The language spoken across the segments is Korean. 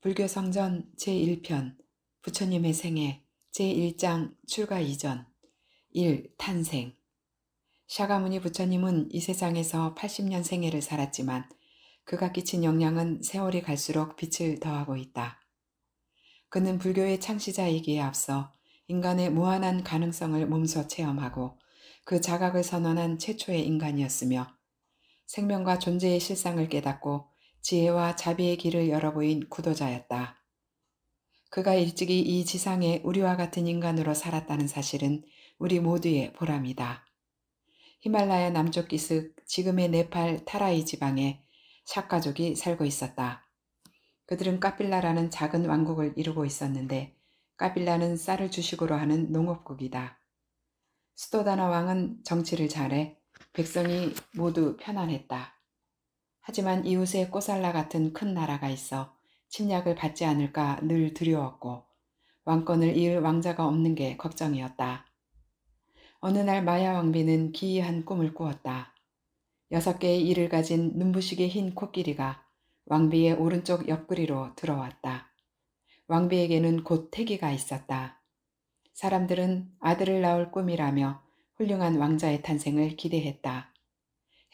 불교성전 제1편 부처님의 생애 제1장 출가 이전 1. 탄생. 샤가무니 부처님은 이 세상에서 80년 생애를 살았지만 그가 끼친 영향은 세월이 갈수록 빛을 더하고 있다. 그는 불교의 창시자이기에 앞서 인간의 무한한 가능성을 몸소 체험하고 그 자각을 선언한 최초의 인간이었으며 생명과 존재의 실상을 깨닫고 지혜와 자비의 길을 열어보인 구도자였다. 그가 일찍이 이 지상에 우리와 같은 인간으로 살았다는 사실은 우리 모두의 보람이다. 히말라야 남쪽 기슭 지금의 네팔 타라이 지방에 샥가족이 살고 있었다. 그들은 까빌라라는 작은 왕국을 이루고 있었는데 까빌라는 쌀을 주식으로 하는 농업국이다. 수도다나 왕은 정치를 잘해 백성이 모두 편안했다. 하지만 이웃에 꼬살라 같은 큰 나라가 있어 침략을 받지 않을까 늘 두려웠고 왕권을 이을 왕자가 없는 게 걱정이었다. 어느 날 마야 왕비는 기이한 꿈을 꾸었다. 6개의 이를 가진 눈부시게 흰 코끼리가 왕비의 오른쪽 옆구리로 들어왔다. 왕비에게는 곧 태기가 있었다. 사람들은 아들을 낳을 꿈이라며 훌륭한 왕자의 탄생을 기대했다.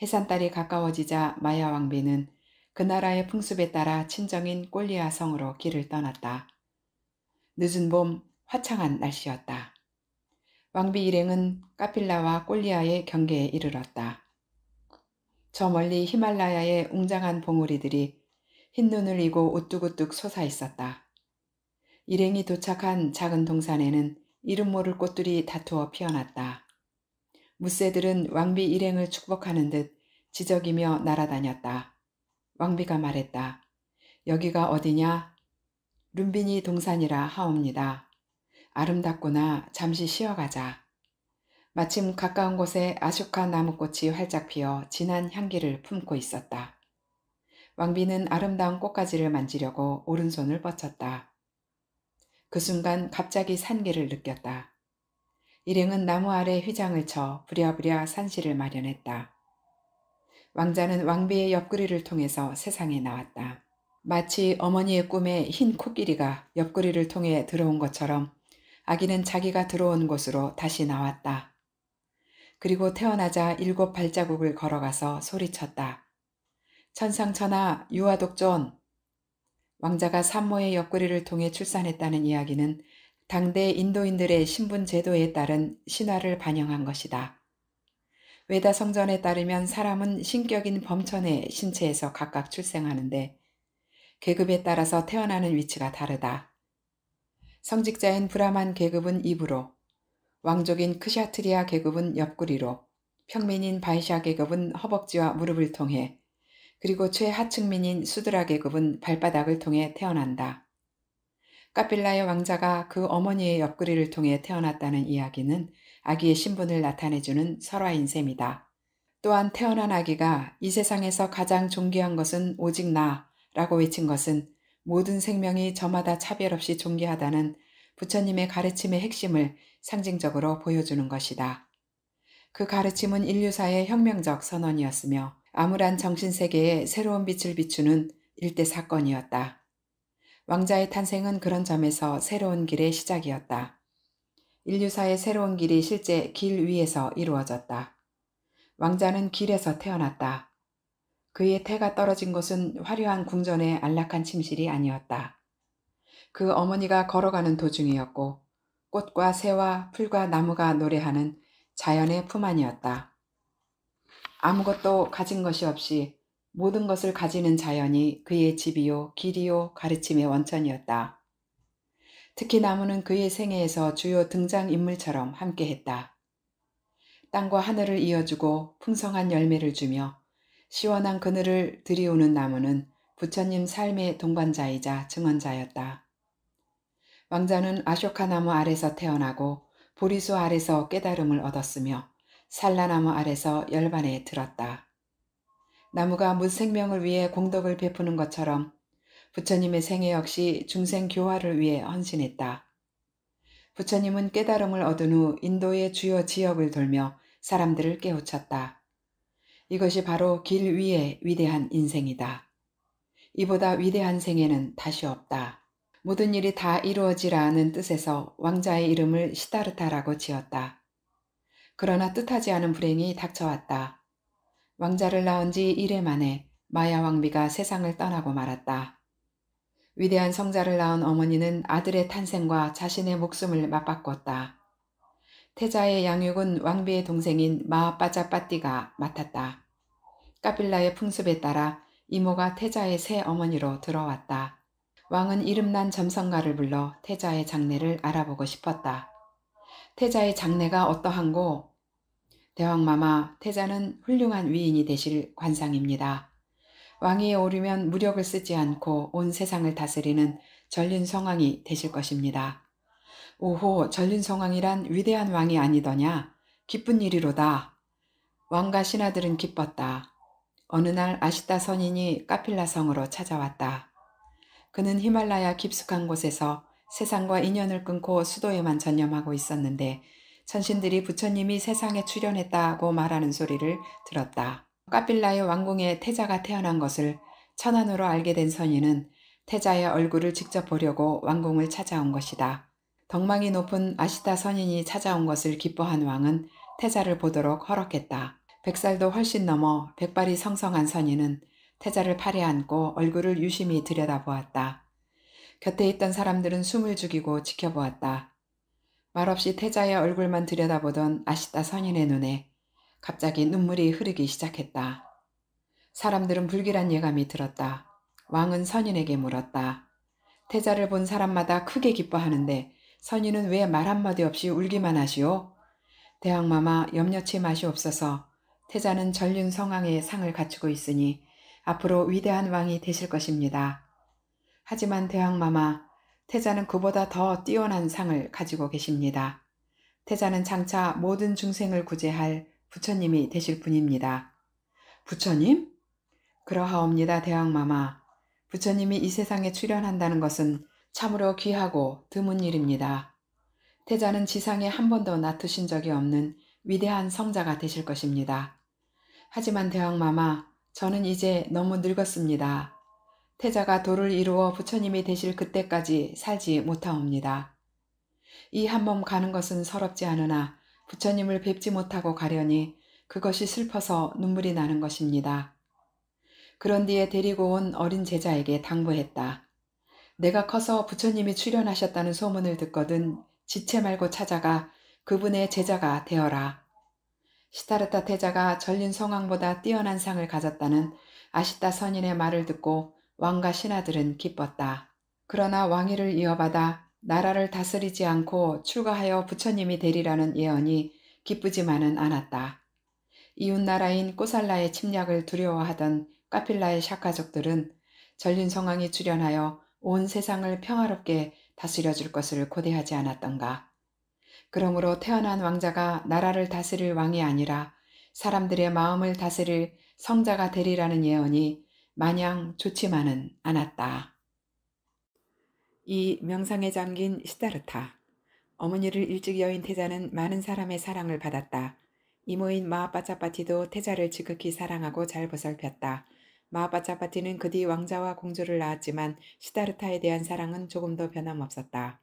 해산달이 가까워지자 마야 왕비는 그 나라의 풍습에 따라 친정인 꼴리아 성으로 길을 떠났다. 늦은 봄 화창한 날씨였다. 왕비 일행은 까필라와 꼴리아의 경계에 이르렀다. 저 멀리 히말라야의 웅장한 봉우리들이 흰눈을 이고 우뚝우뚝 솟아 있었다. 일행이 도착한 작은 동산에는 이름 모를 꽃들이 다투어 피어났다. 무새들은 왕비 일행을 축복하는 듯 지저귀며 날아다녔다. 왕비가 말했다. 여기가 어디냐? 룸비니 동산이라 하옵니다. 아름답구나. 잠시 쉬어가자. 마침 가까운 곳에 아슈카 나무꽃이 활짝 피어 진한 향기를 품고 있었다. 왕비는 아름다운 꽃가지를 만지려고 오른손을 뻗쳤다. 그 순간 갑자기 산기를 느꼈다. 일행은 나무 아래 휘장을 쳐 부랴부랴 산실을 마련했다. 왕자는 왕비의 옆구리를 통해서 세상에 나왔다. 마치 어머니의 꿈에 흰 코끼리가 옆구리를 통해 들어온 것처럼 아기는 자기가 들어온 곳으로 다시 나왔다. 그리고 태어나자 7 발자국을 걸어가서 소리쳤다. 천상천하 유아독존. 왕자가 산모의 옆구리를 통해 출산했다는 이야기는 당대 인도인들의 신분 제도에 따른 신화를 반영한 것이다. 외다 성전에 따르면 사람은 신격인 범천의 신체에서 각각 출생하는데 계급에 따라서 태어나는 위치가 다르다. 성직자인 브라만 계급은 입으로, 왕족인 크샤트리아 계급은 옆구리로, 평민인 바이샤 계급은 허벅지와 무릎을 통해, 그리고 최하층민인 수드라 계급은 발바닥을 통해 태어난다. 까빌라의 왕자가 그 어머니의 옆구리를 통해 태어났다는 이야기는 아기의 신분을 나타내주는 설화인 셈이다. 또한 태어난 아기가 이 세상에서 가장 존귀한 것은 오직 나라고 외친 것은 모든 생명이 저마다 차별 없이 존귀하다는 부처님의 가르침의 핵심을 상징적으로 보여주는 것이다. 그 가르침은 인류사의 혁명적 선언이었으며 암울한 정신세계에 새로운 빛을 비추는 일대 사건이었다. 왕자의 탄생은 그런 점에서 새로운 길의 시작이었다. 인류사의 새로운 길이 실제 길 위에서 이루어졌다. 왕자는 길에서 태어났다. 그의 태가 떨어진 곳은 화려한 궁전의 안락한 침실이 아니었다. 그 어머니가 걸어가는 도중이었고 꽃과 새와 풀과 나무가 노래하는 자연의 품 안이었다. 아무것도 가진 것이 없이 모든 것을 가지는 자연이 그의 집이요, 길이요, 가르침의 원천이었다. 특히 나무는 그의 생애에서 주요 등장인물처럼 함께했다. 땅과 하늘을 이어주고 풍성한 열매를 주며 시원한 그늘을 들이우는 나무는 부처님 삶의 동반자이자 증언자였다. 왕자는 아쇼카 나무 아래서 태어나고 보리수 아래서 깨달음을 얻었으며 산라나무 아래서 열반에 들었다. 나무가 무생명을 위해 공덕을 베푸는 것처럼 부처님의 생애 역시 중생 교화를 위해 헌신했다. 부처님은 깨달음을 얻은 후 인도의 주요 지역을 돌며 사람들을 깨우쳤다. 이것이 바로 길 위의 위대한 인생이다. 이보다 위대한 생애는 다시 없다. 모든 일이 다 이루어지라는 뜻에서 왕자의 이름을 시다르타라고 지었다. 그러나 뜻하지 않은 불행이 닥쳐왔다. 왕자를 낳은 지 1회 만에 마야 왕비가 세상을 떠나고 말았다. 위대한 성자를 낳은 어머니는 아들의 탄생과 자신의 목숨을 맞바꿨다. 태자의 양육은 왕비의 동생인 마빠자빠띠가 맡았다. 까빌라의 풍습에 따라 이모가 태자의 새 어머니로 들어왔다. 왕은 이름난 점성가를 불러 태자의 장래를 알아보고 싶었다. 태자의 장래가 어떠한고? 대왕마마, 태자는 훌륭한 위인이 되실 관상입니다. 왕위에 오르면 무력을 쓰지 않고 온 세상을 다스리는 전륜성왕이 되실 것입니다. 오호, 전륜성왕이란 위대한 왕이 아니더냐? 기쁜 일이로다. 왕과 신하들은 기뻤다. 어느 날 아시타 선인이 까필라 성으로 찾아왔다. 그는 히말라야 깊숙한 곳에서 세상과 인연을 끊고 수도에만 전념하고 있었는데 천신들이 부처님이 세상에 출현했다고 말하는 소리를 들었다. 까필라의 왕궁에 태자가 태어난 것을 천안으로 알게 된 선인은 태자의 얼굴을 직접 보려고 왕궁을 찾아온 것이다. 덕망이 높은 아시타 선인이 찾아온 것을 기뻐한 왕은 태자를 보도록 허락했다. 100살도 훨씬 넘어 백발이 성성한 선인은 태자를 팔에 안고 얼굴을 유심히 들여다보았다. 곁에 있던 사람들은 숨을 죽이고 지켜보았다. 말없이 태자의 얼굴만 들여다보던 아시타 선인의 눈에 갑자기 눈물이 흐르기 시작했다. 사람들은 불길한 예감이 들었다. 왕은 선인에게 물었다. 태자를 본 사람마다 크게 기뻐하는데 선인은 왜 말 한마디 없이 울기만 하시오? 대왕마마, 염려치 마시옵소서. 태자는 전륜성왕의 상을 갖추고 있으니 앞으로 위대한 왕이 되실 것입니다. 하지만 대왕마마, 태자는 그보다 더 뛰어난 상을 가지고 계십니다. 태자는 장차 모든 중생을 구제할 부처님이 되실 분입니다. 부처님? 그러하옵니다, 대왕마마. 부처님이 이 세상에 출현한다는 것은 참으로 귀하고 드문 일입니다. 태자는 지상에 한 번도 나투신 적이 없는 위대한 성자가 되실 것입니다. 하지만 대왕마마, 저는 이제 너무 늙었습니다. 태자가 도를 이루어 부처님이 되실 그때까지 살지 못하옵니다. 이 한 몸 가는 것은 서럽지 않으나 부처님을 뵙지 못하고 가려니 그것이 슬퍼서 눈물이 나는 것입니다. 그런 뒤에 데리고 온 어린 제자에게 당부했다. 내가 커서 부처님이 출현하셨다는 소문을 듣거든 지체 말고 찾아가 그분의 제자가 되어라. 시타르타 태자가 전륜성왕보다 뛰어난 상을 가졌다는 아시타 선인의 말을 듣고 왕과 신하들은 기뻤다. 그러나 왕위를 이어받아 나라를 다스리지 않고 출가하여 부처님이 되리라는 예언이 기쁘지만은 않았다. 이웃나라인 꼬살라의 침략을 두려워하던 까필라의 샤가족들은 전륜성왕이 출현하여 온 세상을 평화롭게 다스려줄 것을 고대하지 않았던가. 그러므로 태어난 왕자가 나라를 다스릴 왕이 아니라 사람들의 마음을 다스릴 성자가 되리라는 예언이 마냥 좋지만은 않았다. 이 명상에 잠긴 시다르타. 어머니를 일찍 여인 태자는 많은 사람의 사랑을 받았다. 이모인 마하빠짜빠티도 태자를 지극히 사랑하고 잘 보살폈다. 마하빠짜빠티는 그 뒤 왕자와 공주를 낳았지만 시다르타에 대한 사랑은 조금도 변함없었다.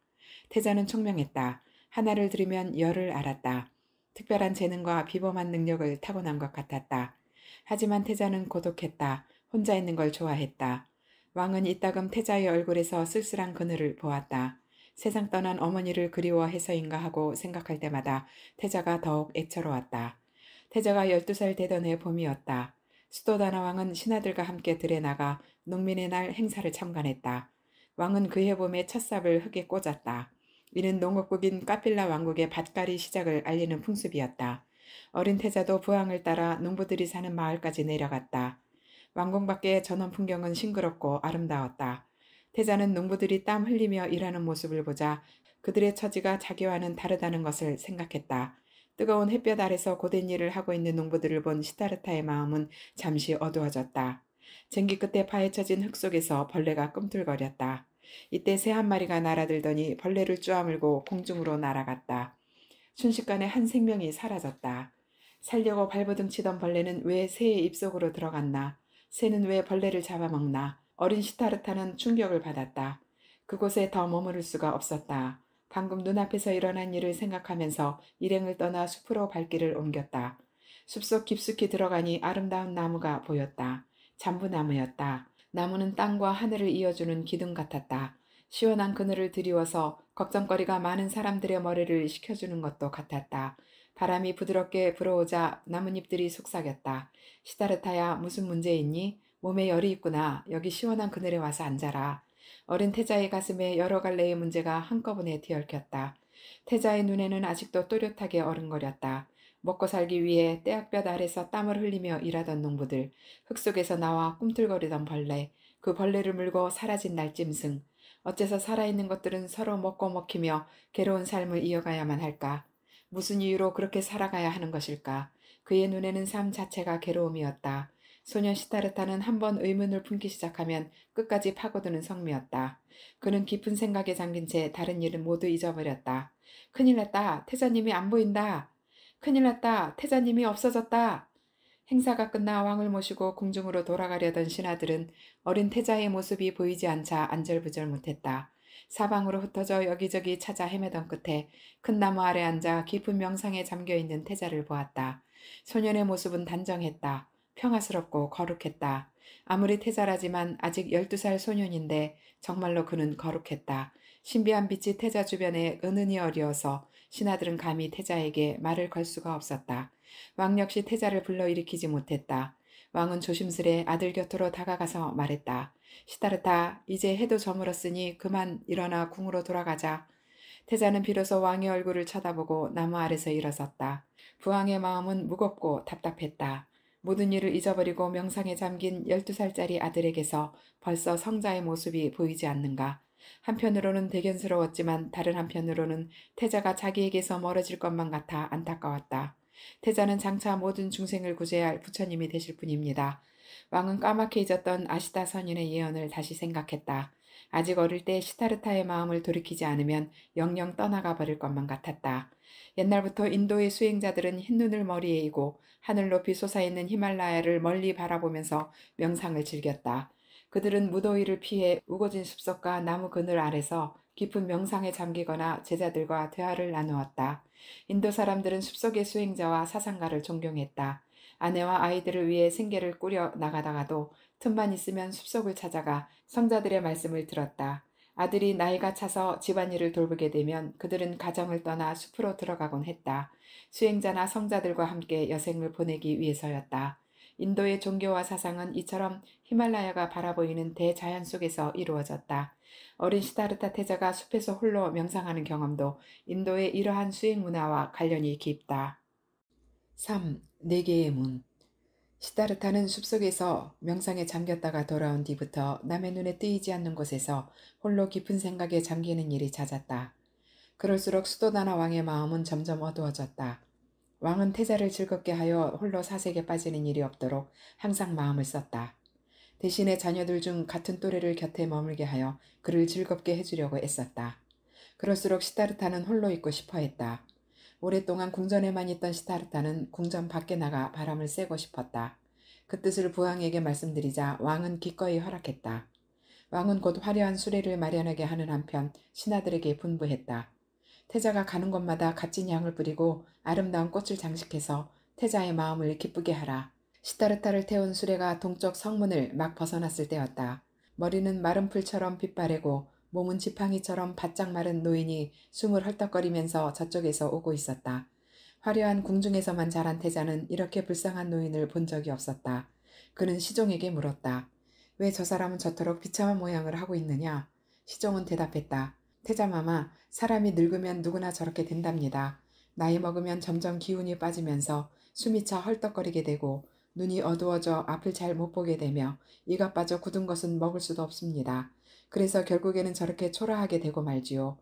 태자는 총명했다. 하나를 들으면 열을 알았다. 특별한 재능과 비범한 능력을 타고난 것 같았다. 하지만 태자는 고독했다. 혼자 있는 걸 좋아했다. 왕은 이따금 태자의 얼굴에서 쓸쓸한 그늘을 보았다. 세상 떠난 어머니를 그리워해서인가 하고 생각할 때마다 태자가 더욱 애처로웠다. 태자가 12살 되던 해 봄이었다. 수도다나 왕은 신하들과 함께 들에 나가 농민의 날 행사를 참관했다. 왕은 그해 봄에 첫삽을 흙에 꽂았다. 이는 농업국인 까필라 왕국의 밭갈이 시작을 알리는 풍습이었다. 어린 태자도 부왕을 따라 농부들이 사는 마을까지 내려갔다. 왕궁 밖의 전원 풍경은 싱그럽고 아름다웠다. 태자는 농부들이 땀 흘리며 일하는 모습을 보자 그들의 처지가 자기와는 다르다는 것을 생각했다. 뜨거운 햇볕 아래서 고된 일을 하고 있는 농부들을 본 시타르타의 마음은 잠시 어두워졌다. 쟁기 끝에 파헤쳐진 흙 속에서 벌레가 꿈틀거렸다. 이때 새 한 마리가 날아들더니 벌레를 쪼아물고 공중으로 날아갔다. 순식간에 한 생명이 사라졌다. 살려고 발버둥 치던 벌레는 왜 새의 입속으로 들어갔나? 새는 왜 벌레를 잡아먹나? 어린 시타르타는 충격을 받았다. 그곳에 더 머무를 수가 없었다. 방금 눈앞에서 일어난 일을 생각하면서 일행을 떠나 숲으로 발길을 옮겼다. 숲속 깊숙이 들어가니 아름다운 나무가 보였다. 잠부나무였다. 나무는 땅과 하늘을 이어주는 기둥 같았다. 시원한 그늘을 드리워서 걱정거리가 많은 사람들의 머리를 식혀주는 것도 같았다. 바람이 부드럽게 불어오자 나뭇잎들이 속삭였다. 시다르타야, 무슨 문제 있니? 몸에 열이 있구나. 여기 시원한 그늘에 와서 앉아라. 어린 태자의 가슴에 여러 갈래의 문제가 한꺼번에 뒤얽혔다. 태자의 눈에는 아직도 또렷하게 어른거렸다. 먹고 살기 위해 떼약볕 아래서 땀을 흘리며 일하던 농부들, 흙 속에서 나와 꿈틀거리던 벌레, 그 벌레를 물고 사라진 날짐승. 어째서 살아있는 것들은 서로 먹고 먹히며 괴로운 삶을 이어가야만 할까? 무슨 이유로 그렇게 살아가야 하는 것일까? 그의 눈에는 삶 자체가 괴로움이었다. 소년 시타르타는 한번 의문을 품기 시작하면 끝까지 파고드는 성미였다. 그는 깊은 생각에 잠긴 채 다른 일은 모두 잊어버렸다. 큰일 났다. 태자님이 안 보인다. 큰일 났다. 태자님이 없어졌다. 행사가 끝나 왕을 모시고 궁중으로 돌아가려던 신하들은 어린 태자의 모습이 보이지 않자 안절부절 못했다. 사방으로 흩어져 여기저기 찾아 헤매던 끝에 큰 나무 아래 앉아 깊은 명상에 잠겨있는 태자를 보았다. 소년의 모습은 단정했다. 평화스럽고 거룩했다. 아무리 태자라지만 아직 12살 소년인데 정말로 그는 거룩했다. 신비한 빛이 태자 주변에 은은히 어리어서 신하들은 감히 태자에게 말을 걸 수가 없었다. 왕 역시 태자를 불러일으키지 못했다. 왕은 조심스레 아들 곁으로 다가가서 말했다. 시타르타, 이제 해도 저물었으니 그만 일어나 궁으로 돌아가자. 태자는 비로소 왕의 얼굴을 쳐다보고 나무 아래서 일어섰다. 부왕의 마음은 무겁고 답답했다. 모든 일을 잊어버리고 명상에 잠긴 12살짜리 아들에게서 벌써 성자의 모습이 보이지 않는가. 한편으로는 대견스러웠지만 다른 한편으로는 태자가 자기에게서 멀어질 것만 같아 안타까웠다. 태자는 장차 모든 중생을 구제할 부처님이 되실 분입니다. 왕은 까맣게 잊었던 아시다 선인의 예언을 다시 생각했다. 아직 어릴 때 시타르타의 마음을 돌이키지 않으면 영영 떠나가 버릴 것만 같았다. 옛날부터 인도의 수행자들은 흰눈을 머리에 이고 하늘 높이 솟아있는 히말라야를 멀리 바라보면서 명상을 즐겼다. 그들은 무더위를 피해 우거진 숲속과 나무 그늘 아래서 깊은 명상에 잠기거나 제자들과 대화를 나누었다. 인도 사람들은 숲속의 수행자와 사상가를 존경했다. 아내와 아이들을 위해 생계를 꾸려 나가다가도 틈만 있으면 숲속을 찾아가 성자들의 말씀을 들었다. 아들이 나이가 차서 집안일을 돌보게 되면 그들은 가정을 떠나 숲으로 들어가곤 했다. 수행자나 성자들과 함께 여생을 보내기 위해서였다. 인도의 종교와 사상은 이처럼 히말라야가 바라보이는 대자연 속에서 이루어졌다. 어린 시다르타 태자가 숲에서 홀로 명상하는 경험도 인도의 이러한 수행 문화와 관련이 깊다. 3. 네 개의 문. 시다르타는 숲속에서 명상에 잠겼다가 돌아온 뒤부터 남의 눈에 띄지 않는 곳에서 홀로 깊은 생각에 잠기는 일이 잦았다. 그럴수록 수도다나 왕의 마음은 점점 어두워졌다. 왕은 태자를 즐겁게 하여 홀로 사색에 빠지는 일이 없도록 항상 마음을 썼다. 대신에 자녀들 중 같은 또래를 곁에 머물게 하여 그를 즐겁게 해주려고 애썼다. 그럴수록 시타르타는 홀로 있고 싶어 했다. 오랫동안 궁전에만 있던 시타르타는 궁전 밖에 나가 바람을 쐬고 싶었다. 그 뜻을 부왕에게 말씀드리자 왕은 기꺼이 허락했다. 왕은 곧 화려한 수레를 마련하게 하는 한편 신하들에게 분부했다. 태자가 가는 곳마다 값진 향을 뿌리고 아름다운 꽃을 장식해서 태자의 마음을 기쁘게 하라. 시타르타를 태운 수레가 동쪽 성문을 막 벗어났을 때였다. 머리는 마른 풀처럼 빛바래고 몸은 지팡이처럼 바짝 마른 노인이 숨을 헐떡거리면서 저쪽에서 오고 있었다. 화려한 궁중에서만 자란 태자는 이렇게 불쌍한 노인을 본 적이 없었다. 그는 시종에게 물었다. 왜 저 사람은 저토록 비참한 모양을 하고 있느냐? 시종은 대답했다. 태자마마, 사람이 늙으면 누구나 저렇게 된답니다. 나이 먹으면 점점 기운이 빠지면서 숨이 차 헐떡거리게 되고 눈이 어두워져 앞을 잘 못 보게 되며 이가 빠져 굳은 것은 먹을 수도 없습니다. 그래서 결국에는 저렇게 초라하게 되고 말지요.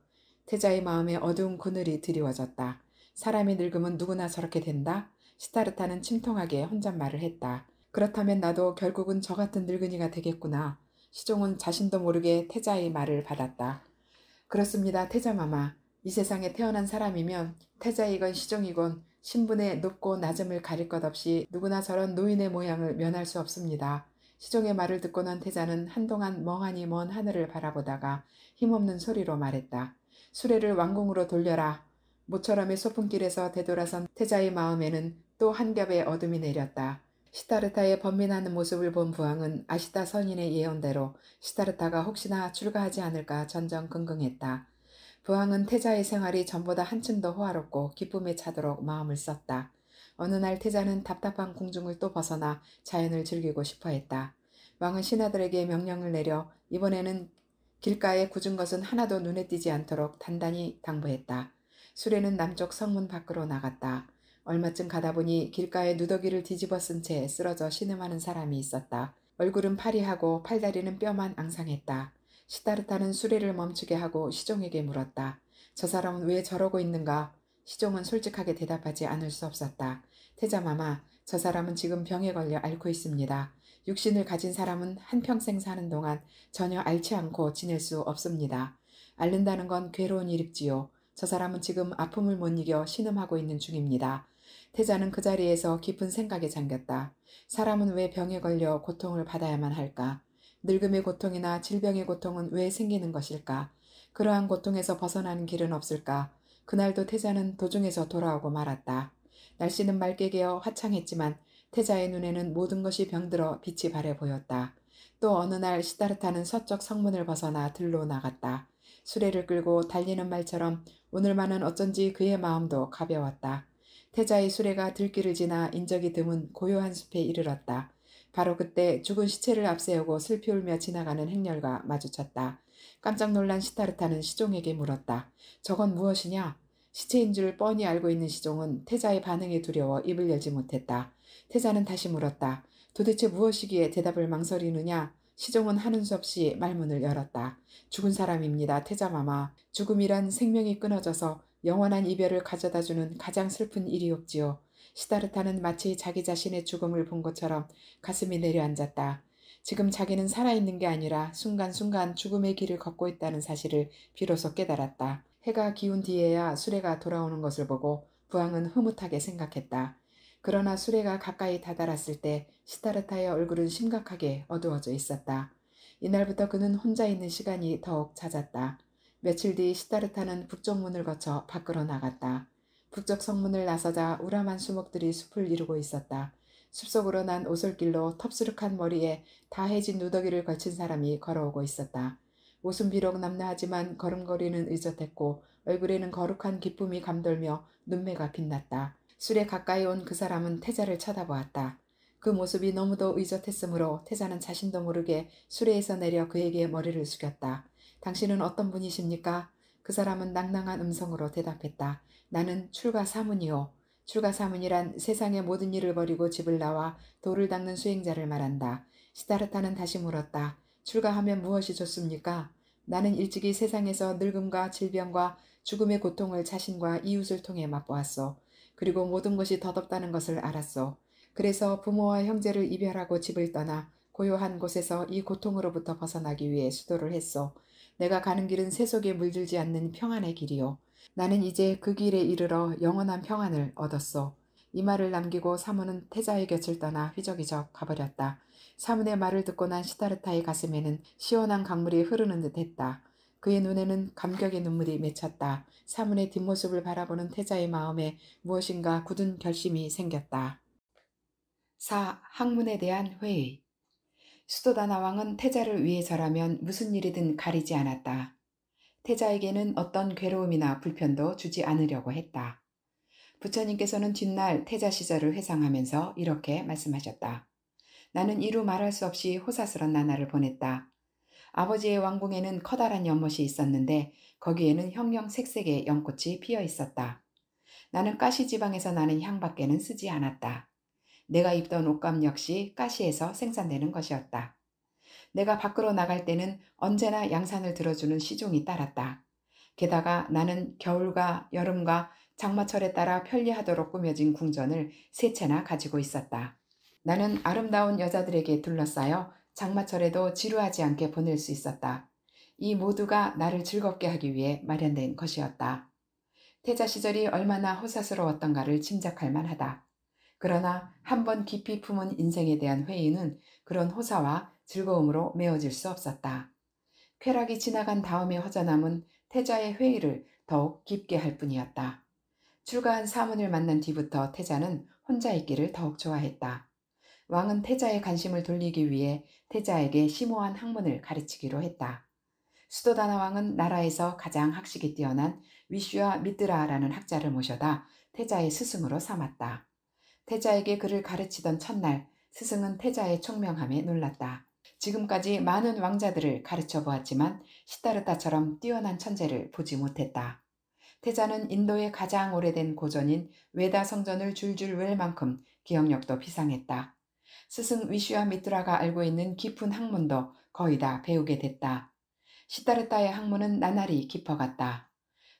태자의 마음에 어두운 그늘이 드리워졌다. 사람이 늙으면 누구나 저렇게 된다? 시타르타는 침통하게 혼잣말을 했다. 그렇다면 나도 결국은 저 같은 늙은이가 되겠구나. 시종은 자신도 모르게 태자의 말을 받았다. 그렇습니다, 태자마마. 이 세상에 태어난 사람이면 태자이건 시종이건 신분의 높고 낮음을 가릴 것 없이 누구나 저런 노인의 모양을 면할 수 없습니다. 시종의 말을 듣고 난 태자는 한동안 멍하니 먼 하늘을 바라보다가 힘없는 소리로 말했다. 수레를 왕궁으로 돌려라. 모처럼의 소풍길에서 되돌아선 태자의 마음에는 또 한 겹의 어둠이 내렸다. 시타르타의 번민하는 모습을 본 부왕은 아시타 선인의 예언대로 시타르타가 혹시나 출가하지 않을까 전전긍긍했다. 부왕은 태자의 생활이 전보다 한층 더 호화롭고 기쁨에 차도록 마음을 썼다. 어느 날 태자는 답답한 궁중을 또 벗어나 자연을 즐기고 싶어 했다. 왕은 신하들에게 명령을 내려 이번에는 길가에 굳은 것은 하나도 눈에 띄지 않도록 단단히 당부했다. 수레는 남쪽 성문 밖으로 나갔다. 얼마쯤 가다 보니 길가에 누더기를 뒤집어 쓴 채 쓰러져 신음하는 사람이 있었다. 얼굴은 파리하고 팔다리는 뼈만 앙상했다. 시타르타는 수레를 멈추게 하고 시종에게 물었다. 저 사람은 왜 저러고 있는가? 시종은 솔직하게 대답하지 않을 수 없었다. 태자마마, 저 사람은 지금 병에 걸려 앓고 있습니다. 육신을 가진 사람은 한평생 사는 동안 전혀 앓지 않고 지낼 수 없습니다. 앓는다는 건 괴로운 일입지요. 저 사람은 지금 아픔을 못 이겨 신음하고 있는 중입니다. 태자는 그 자리에서 깊은 생각에 잠겼다. 사람은 왜 병에 걸려 고통을 받아야만 할까? 늙음의 고통이나 질병의 고통은 왜 생기는 것일까? 그러한 고통에서 벗어나는 길은 없을까? 그날도 태자는 도중에서 돌아오고 말았다. 날씨는 맑게 개어 화창했지만 태자의 눈에는 모든 것이 병들어 빛이 바래 보였다. 또 어느 날 시타르타는 서쪽 성문을 벗어나 들로 나갔다. 수레를 끌고 달리는 말처럼 오늘만은 어쩐지 그의 마음도 가벼웠다. 태자의 수레가 들길을 지나 인적이 드문 고요한 숲에 이르렀다. 바로 그때 죽은 시체를 앞세우고 슬피 울며 지나가는 행렬과 마주쳤다. 깜짝 놀란 시타르타는 시종에게 물었다. 저건 무엇이냐? 시체인 줄 뻔히 알고 있는 시종은 태자의 반응에 두려워 입을 열지 못했다. 태자는 다시 물었다. 도대체 무엇이기에 대답을 망설이느냐? 시종은 하는 수 없이 말문을 열었다. 죽은 사람입니다. 태자마마. 죽음이란 생명이 끊어져서 영원한 이별을 가져다주는 가장 슬픈 일이옵지요. 시다르타는 마치 자기 자신의 죽음을 본 것처럼 가슴이 내려앉았다. 지금 자기는 살아있는 게 아니라 순간순간 죽음의 길을 걷고 있다는 사실을 비로소 깨달았다. 해가 기운 뒤에야 수레가 돌아오는 것을 보고 부왕은 흐뭇하게 생각했다. 그러나 수레가 가까이 다다랐을 때 시타르타의 얼굴은 심각하게 어두워져 있었다. 이날부터 그는 혼자 있는 시간이 더욱 잦았다. 며칠 뒤 시타르타는 북쪽 문을 거쳐 밖으로 나갔다. 북쪽 성문을 나서자 우람한 수목들이 숲을 이루고 있었다. 숲속으로 난 오솔길로 텁수룩한 머리에 다해진 누더기를 걸친 사람이 걸어오고 있었다. 옷은 비록 남나하지만 걸음걸이는 의젓했고 얼굴에는 거룩한 기쁨이 감돌며 눈매가 빛났다. 술에 가까이 온 그 사람은 태자를 쳐다보았다. 그 모습이 너무도 의젓했으므로 태자는 자신도 모르게 수레에서 내려 그에게 머리를 숙였다. 당신은 어떤 분이십니까? 그 사람은 낭낭한 음성으로 대답했다. 나는 출가 사문이요. 출가 사문이란 세상의 모든 일을 버리고 집을 나와 돌을 닦는 수행자를 말한다. 시다르타는 다시 물었다. 출가하면 무엇이 좋습니까? 나는 일찍이 세상에서 늙음과 질병과 죽음의 고통을 자신과 이웃을 통해 맛보았소. 그리고 모든 것이 덧없다는 것을 알았소. 그래서 부모와 형제를 이별하고 집을 떠나 고요한 곳에서 이 고통으로부터 벗어나기 위해 수도를 했소. 내가 가는 길은 세속에 물들지 않는 평안의 길이요. 나는 이제 그 길에 이르러 영원한 평안을 얻었소. 이 말을 남기고 사문은 태자의 곁을 떠나 휘적휘적 가버렸다. 사문의 말을 듣고 난 시다르타의 가슴에는 시원한 강물이 흐르는 듯 했다. 그의 눈에는 감격의 눈물이 맺혔다. 사문의 뒷모습을 바라보는 태자의 마음에 무엇인가 굳은 결심이 생겼다. 4. 학문에 대한 회의. 수도다나 왕은 태자를 위해서라면 무슨 일이든 가리지 않았다. 태자에게는 어떤 괴로움이나 불편도 주지 않으려고 했다. 부처님께서는 뒷날 태자 시절을 회상하면서 이렇게 말씀하셨다. 나는 이루 말할 수 없이 호사스런 나날을 보냈다. 아버지의 왕궁에는 커다란 연못이 있었는데 거기에는 형형색색의 연꽃이 피어 있었다. 나는 가시 지방에서 나는 향밖에는 쓰지 않았다. 내가 입던 옷감 역시 가시에서 생산되는 것이었다. 내가 밖으로 나갈 때는 언제나 양산을 들어주는 시종이 따랐다. 게다가 나는 겨울과 여름과 장마철에 따라 편리하도록 꾸며진 궁전을 세 채나 가지고 있었다. 나는 아름다운 여자들에게 둘러싸여 장마철에도 지루하지 않게 보낼 수 있었다. 이 모두가 나를 즐겁게 하기 위해 마련된 것이었다. 태자 시절이 얼마나 호사스러웠던가를 짐작할 만하다. 그러나 한번 깊이 품은 인생에 대한 회의는 그런 호사와 즐거움으로 메워질 수 없었다. 쾌락이 지나간 다음의 허전함은 태자의 회의를 더욱 깊게 할 뿐이었다. 출가한 사문을 만난 뒤부터 태자는 혼자 있기를 더욱 좋아했다. 왕은 태자의 관심을 돌리기 위해 태자에게 심오한 학문을 가르치기로 했다. 수도다나 왕은 나라에서 가장 학식이 뛰어난 위슈와 미드라라는 학자를 모셔다 태자의 스승으로 삼았다. 태자에게 그를 가르치던 첫날 스승은 태자의 총명함에 놀랐다. 지금까지 많은 왕자들을 가르쳐 보았지만 시타르타처럼 뛰어난 천재를 보지 못했다. 태자는 인도의 가장 오래된 고전인 외다 성전을 줄줄 외울 만큼 기억력도 비상했다. 스승 위슈와 미트라가 알고 있는 깊은 학문도 거의 다 배우게 됐다. 시타르타의 학문은 나날이 깊어갔다.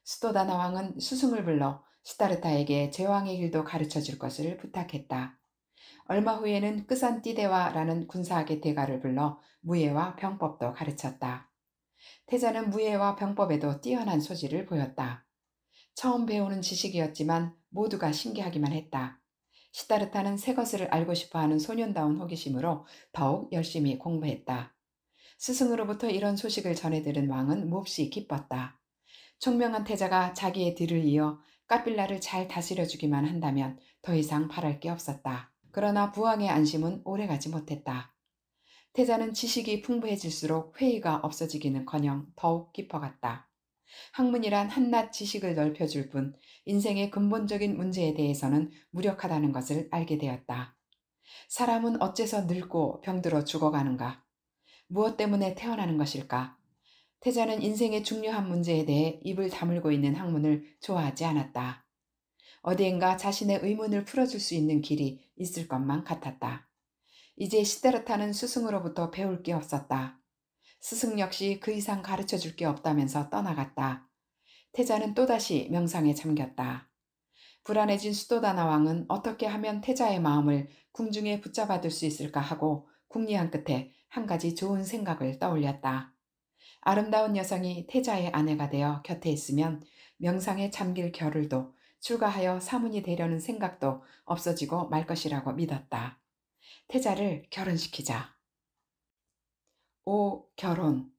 수도다나 왕은 스승을 불러 시타르타에게 제왕의 길도 가르쳐 줄 것을 부탁했다. 얼마 후에는 끄산띠데와라는 군사학의 대가를 불러 무예와 병법도 가르쳤다. 태자는 무예와 병법에도 뛰어난 소질을 보였다. 처음 배우는 지식이었지만 모두가 신기하기만 했다. 시타르타는 새 것을 알고 싶어하는 소년다운 호기심으로 더욱 열심히 공부했다. 스승으로부터 이런 소식을 전해 들은 왕은 몹시 기뻤다. 총명한 태자가 자기의 뒤를 이어 까빌라를 잘 다스려주기만 한다면 더 이상 바랄 게 없었다. 그러나 부왕의 안심은 오래가지 못했다. 태자는 지식이 풍부해질수록 회의가 없어지기는커녕 더욱 깊어갔다. 학문이란 한낱 지식을 넓혀줄 뿐 인생의 근본적인 문제에 대해서는 무력하다는 것을 알게 되었다. 사람은 어째서 늙고 병들어 죽어가는가? 무엇 때문에 태어나는 것일까? 태자는 인생의 중요한 문제에 대해 입을 다물고 있는 학문을 좋아하지 않았다. 어디엔가 자신의 의문을 풀어줄 수 있는 길이 있을 것만 같았다. 이제 시데르타는 스승으로부터 배울 게 없었다. 스승 역시 그 이상 가르쳐 줄 게 없다면서 떠나갔다. 태자는 또다시 명상에 잠겼다. 불안해진 수도다나 왕은 어떻게 하면 태자의 마음을 궁중에 붙잡아둘 수 있을까 하고 궁리한 끝에 한 가지 좋은 생각을 떠올렸다. 아름다운 여성이 태자의 아내가 되어 곁에 있으면 명상에 잠길 겨를도 출가하여 사문이 되려는 생각도 없어지고 말 것이라고 믿었다. 태자를 결혼시키자. 5. 결혼.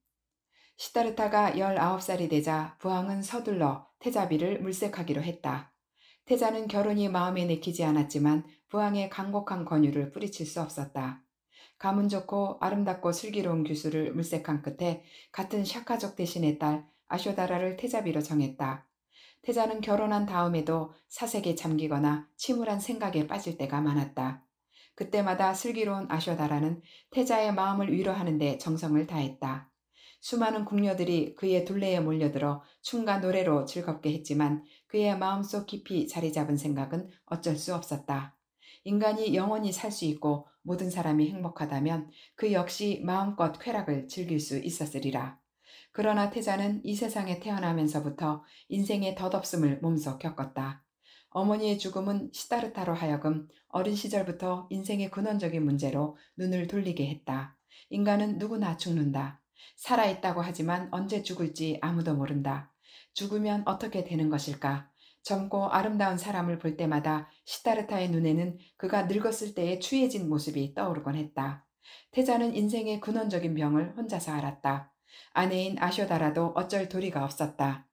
시타르타가 19살이 되자 부왕은 서둘러 태자비를 물색하기로 했다. 태자는 결혼이 마음에 내키지 않았지만 부왕의 간곡한 권유를 뿌리칠 수 없었다. 가문 좋고 아름답고 슬기로운 규수를 물색한 끝에 같은 샤카족 대신의 딸 아쇼다라를 태자비로 정했다. 태자는 결혼한 다음에도 사색에 잠기거나 침울한 생각에 빠질 때가 많았다. 그때마다 슬기로운 아쇼다라는 태자의 마음을 위로하는 데 정성을 다했다. 수많은 궁녀들이 그의 둘레에 몰려들어 춤과 노래로 즐겁게 했지만 그의 마음속 깊이 자리 잡은 생각은 어쩔 수 없었다. 인간이 영원히 살 수 있고 모든 사람이 행복하다면 그 역시 마음껏 쾌락을 즐길 수 있었으리라. 그러나 태자는 이 세상에 태어나면서부터 인생의 덧없음을 몸소 겪었다. 어머니의 죽음은 시다르타로 하여금 어린 시절부터 인생의 근원적인 문제로 눈을 돌리게 했다. 인간은 누구나 죽는다. 살아있다고 하지만 언제 죽을지 아무도 모른다. 죽으면 어떻게 되는 것일까? 젊고 아름다운 사람을 볼 때마다 시다르타의 눈에는 그가 늙었을 때의 추해진 모습이 떠오르곤 했다. 태자는 인생의 근원적인 병을 혼자서 앓았다. 아내인 아쇼다라도 어쩔 도리가 없었다.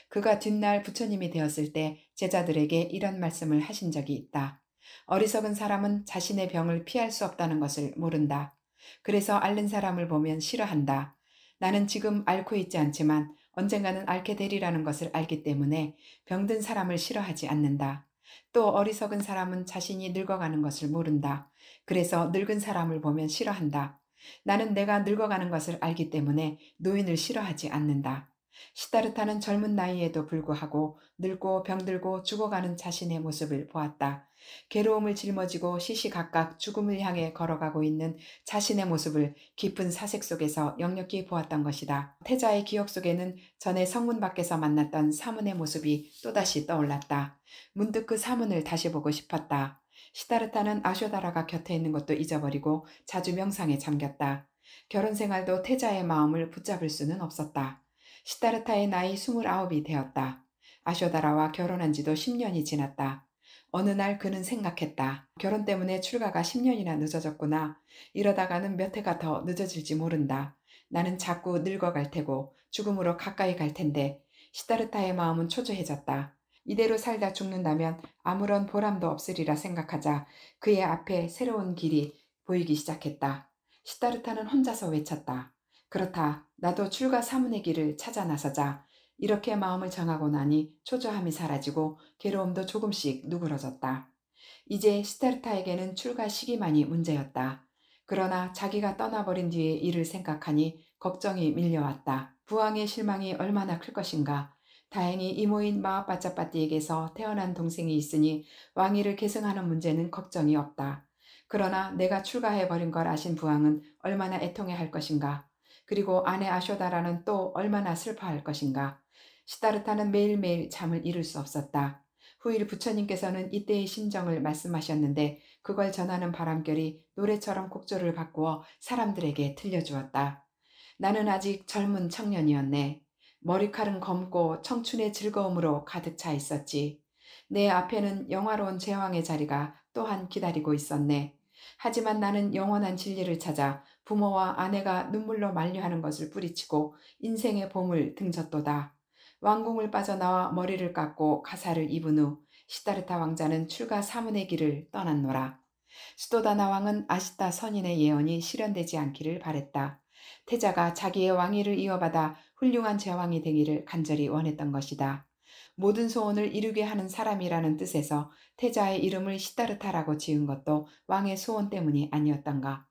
그가 뒷날 부처님이 되었을 때 제자들에게 이런 말씀을 하신 적이 있다. 어리석은 사람은 자신의 병을 피할 수 없다는 것을 모른다. 그래서 앓는 사람을 보면 싫어한다. 나는 지금 앓고 있지 않지만 언젠가는 앓게 되리라는 것을 알기 때문에 병든 사람을 싫어하지 않는다. 또 어리석은 사람은 자신이 늙어가는 것을 모른다. 그래서 늙은 사람을 보면 싫어한다. 나는 내가 늙어가는 것을 알기 때문에 노인을 싫어하지 않는다. 시다르타는 젊은 나이에도 불구하고 늙고 병들고 죽어가는 자신의 모습을 보았다. 괴로움을 짊어지고 시시각각 죽음을 향해 걸어가고 있는 자신의 모습을 깊은 사색 속에서 역력히 보았던 것이다. 태자의 기억 속에는 전에 성문 밖에서 만났던 사문의 모습이 또다시 떠올랐다. 문득 그 사문을 다시 보고 싶었다. 시다르타는 아쇼다라가 곁에 있는 것도 잊어버리고 자주 명상에 잠겼다. 결혼 생활도 태자의 마음을 붙잡을 수는 없었다. 시다르타의 나이 29이 되었다. 아쇼다라와 결혼한 지도 10년이 지났다. 어느 날 그는 생각했다. 결혼 때문에 출가가 10년이나 늦어졌구나. 이러다가는 몇 해가 더 늦어질지 모른다. 나는 자꾸 늙어갈 테고 죽음으로 가까이 갈 텐데. 시다르타의 마음은 초조해졌다. 이대로 살다 죽는다면 아무런 보람도 없으리라 생각하자 그의 앞에 새로운 길이 보이기 시작했다. 시다르타는 혼자서 외쳤다. 그렇다. 나도 출가 사문의 길을 찾아 나서자. 이렇게 마음을 정하고 나니 초조함이 사라지고 괴로움도 조금씩 누그러졌다. 이제 시타르타에게는 출가 시기만이 문제였다. 그러나 자기가 떠나버린 뒤의 일을 생각하니 걱정이 밀려왔다. 부왕의 실망이 얼마나 클 것인가. 다행히 이모인 마하빠짜빠띠에게서 태어난 동생이 있으니 왕위를 계승하는 문제는 걱정이 없다. 그러나 내가 출가해버린 걸 아신 부왕은 얼마나 애통해할 것인가. 그리고 아내 아쇼다라는 또 얼마나 슬퍼할 것인가. 시다르타는 매일매일 잠을 이룰 수 없었다. 후일 부처님께서는 이때의 심정을 말씀하셨는데 그걸 전하는 바람결이 노래처럼 곡조를 바꾸어 사람들에게 들려주었다. 나는 아직 젊은 청년이었네. 머리칼은 검고 청춘의 즐거움으로 가득 차 있었지. 내 앞에는 영화로운 제왕의 자리가 또한 기다리고 있었네. 하지만 나는 영원한 진리를 찾아 부모와 아내가 눈물로 만류하는 것을 뿌리치고 인생의 봄을 등졌도다. 왕궁을 빠져나와 머리를 깎고 가사를 입은 후 시다르타 왕자는 출가 사문의 길을 떠났노라. 수도다나 왕은 아시타 선인의 예언이 실현되지 않기를 바랬다. 태자가 자기의 왕위를 이어받아 훌륭한 제왕이 되기를 간절히 원했던 것이다. 모든 소원을 이루게 하는 사람이라는 뜻에서 태자의 이름을 시다르타라고 지은 것도 왕의 소원 때문이 아니었던가.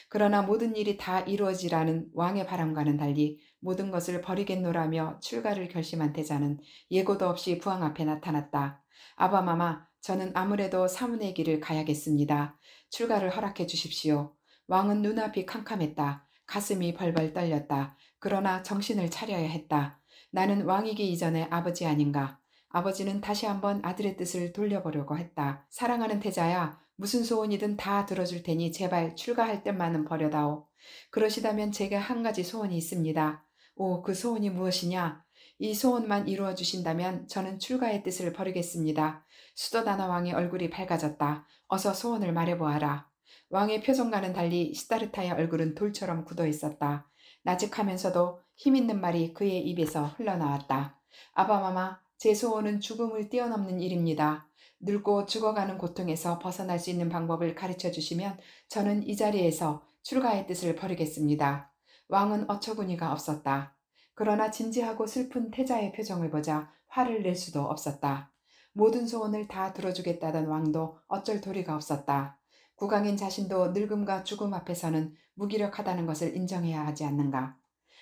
그러나 모든 일이 다 이루어지라는 왕의 바람과는 달리 모든 것을 버리겠노라며 출가를 결심한 태자는 예고도 없이 부왕 앞에 나타났다. 아바마마, 저는 아무래도 사문의 길을 가야겠습니다. 출가를 허락해 주십시오. 왕은 눈앞이 캄캄했다. 가슴이 벌벌 떨렸다. 그러나 정신을 차려야 했다. 나는 왕이기 이전에 아버지 아닌가. 아버지는 다시 한번 아들의 뜻을 돌려보려고 했다. 사랑하는 태자야, 무슨 소원이든 다 들어줄 테니 제발 출가할 때만은 버려다오. 그러시다면 제게 한 가지 소원이 있습니다. 오, 그 소원이 무엇이냐? 이 소원만 이루어 주신다면 저는 출가의 뜻을 버리겠습니다. 수도다나 왕의 얼굴이 밝아졌다. 어서 소원을 말해보아라. 왕의 표정과는 달리 시다르타의 얼굴은 돌처럼 굳어 있었다. 나직하면서도 힘있는 말이 그의 입에서 흘러나왔다. 아바마마, 제 소원은 죽음을 뛰어넘는 일입니다. 늙고 죽어가는 고통에서 벗어날 수 있는 방법을 가르쳐 주시면 저는 이 자리에서 출가의 뜻을 버리겠습니다. 왕은 어처구니가 없었다. 그러나 진지하고 슬픈 태자의 표정을 보자 화를 낼 수도 없었다. 모든 소원을 다 들어주겠다던 왕도 어쩔 도리가 없었다. 국왕인 자신도 늙음과 죽음 앞에서는 무기력하다는 것을 인정해야 하지 않는가.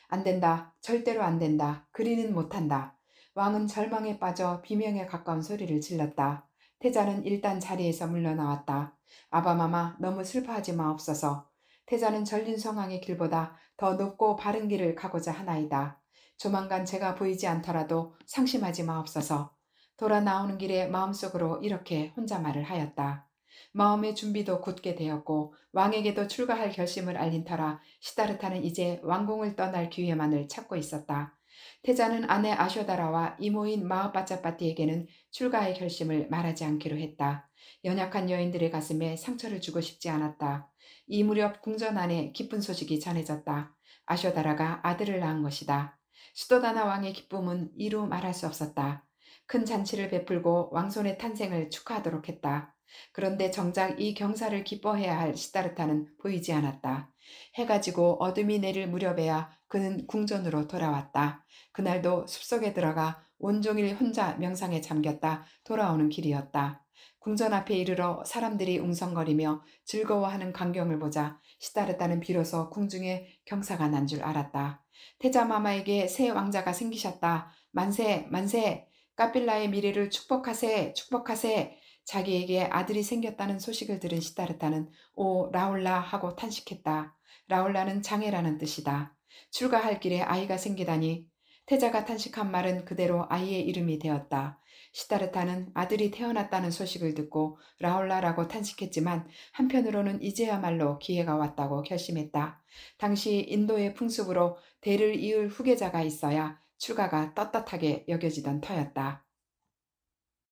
안 된다. 절대로 안 된다. 그리는 못한다. 왕은 절망에 빠져 비명에 가까운 소리를 질렀다. 태자는 일단 자리에서 물러나왔다. 아바마마, 너무 슬퍼하지 마옵소서. 태자는 전린 성왕의 길보다 더 높고 바른 길을 가고자 하나이다. 조만간 제가 보이지 않더라도 상심하지 마옵소서. 돌아 나오는 길에 마음속으로 이렇게 혼자 말을 하였다. 마음의 준비도 굳게 되었고 왕에게도 출가할 결심을 알린 터라 시다르타는 이제 왕궁을 떠날 기회만을 찾고 있었다. 태자는 아내 아쇼다라와 이모인 마하빠짜빠띠에게는 출가의 결심을 말하지 않기로 했다. 연약한 여인들의 가슴에 상처를 주고 싶지 않았다. 이 무렵 궁전 안에 기쁜 소식이 전해졌다. 아쇼다라가 아들을 낳은 것이다. 수도다나 왕의 기쁨은 이루 말할 수 없었다. 큰 잔치를 베풀고 왕손의 탄생을 축하하도록 했다. 그런데 정작 이 경사를 기뻐해야 할 시다르타는 보이지 않았다. 해가 지고 어둠이 내릴 무렵에야 그는 궁전으로 돌아왔다. 그날도 숲속에 들어가 온종일 혼자 명상에 잠겼다 돌아오는 길이었다. 궁전 앞에 이르러 사람들이 웅성거리며 즐거워하는 광경을 보자 시다르타는 비로소 궁중에 경사가 난 줄 알았다. 태자마마에게 새 왕자가 생기셨다. 만세 만세. 까빌라의 미래를 축복하세 축복하세. 자기에게 아들이 생겼다는 소식을 들은 시다르타는 오 라울라 하고 탄식했다. 라울라는 장애라는 뜻이다. 출가할 길에 아이가 생기다니. 태자가 탄식한 말은 그대로 아이의 이름이 되었다. 시다르타는 아들이 태어났다는 소식을 듣고 라울라라고 탄식했지만 한편으로는 이제야말로 기회가 왔다고 결심했다. 당시 인도의 풍습으로 대를 이을 후계자가 있어야 출가가 떳떳하게 여겨지던 터였다.